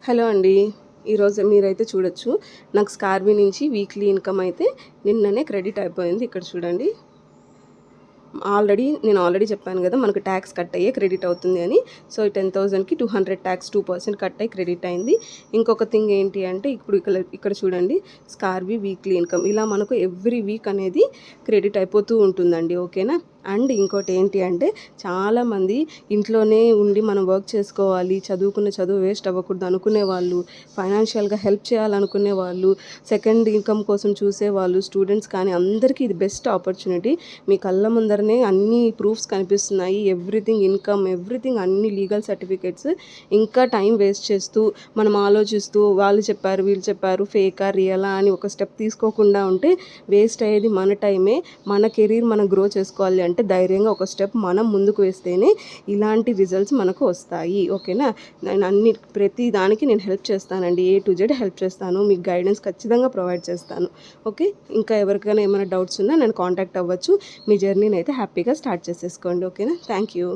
Hello అండి. ఈరోజు మీరైతే చూడొచ్చు, నాకు స్కార్వి నుంచి వీక్లీ ఇన్కమ్ అయితే నిన్ననే క్రెడిట్ అయిపోయింది. ఇక్కడ చూడండి, నేను ఆల్రెడీ చెప్పాను కదా, మనకు ట్యాక్స్ కట్ అయ్యే క్రెడిట్ అవుతుంది అని. సో 10,000కి 200 ట్యాక్స్ 2% కట్ అయ్యి క్రెడిట్ అయింది. ఇంకొక థింగ్ ఏంటి అంటే, ఇప్పుడు ఇక్కడ చూడండి, స్కార్వి వీక్లీ ఇన్కమ్ ఇలా మనకు ఎవ్రీ వీక్ అనేది క్రెడిట్ అయిపోతూ ఉంటుందండి. ఓకేనా. అండ్ ఇంకోటి ఏంటి అంటే, చాలామంది ఇంట్లోనే ఉండి మనం వర్క్ చేసుకోవాలి, చదువుకున్న చదువు వేస్ట్ అవ్వకూడదు అనుకునే వాళ్ళు, ఫైనాన్షియల్గా హెల్ప్ చేయాలనుకునే వాళ్ళు, సెకండ్ ఇన్కమ్ కోసం చూసేవాళ్ళు, స్టూడెంట్స్ కానీ అందరికీ ఇది బెస్ట్ ఆపర్చునిటీ. మీ కళ్ళ ముందరనే అన్ని ప్రూఫ్స్ కనిపిస్తున్నాయి, ఎవ్రీథింగ్ ఇన్కమ్, ఎవ్రీథింగ్, అన్ని లీగల్ సర్టిఫికేట్స్. ఇంకా టైం వేస్ట్ చేస్తూ మనం ఆలోచిస్తూ వాళ్ళు చెప్పారు వీళ్ళు చెప్పారు ఫేకా రియలా అని ఒక స్టెప్ తీసుకోకుండా ఉంటే వేస్ట్ అయ్యేది మన టైమే. మన కెరీర్ మనం గ్రో చేసుకోవాలి అంటే ధైర్యంగా ఒక స్టెప్ మనం ముందుకు వేస్తేనే ఇలాంటి రిజల్ట్స్ మనకు వస్తాయి. ఓకేనా. నేను ప్రతి దానికి నేను హెల్ప్ చేస్తానండి, A to Z హెల్ప్ చేస్తాను, మీకు గైడెన్స్ ఖచ్చితంగా ప్రొవైడ్ చేస్తాను. ఓకే. ఇంకా ఎవరికైనా ఏమైనా డౌట్స్ ఉన్నా నన్ను కాంటాక్ట్ అవ్వచ్చు. మీ జర్నీని అయితే హ్యాపీగా స్టార్ట్ చేసేసుకోండి. ఓకేనా. Thank you.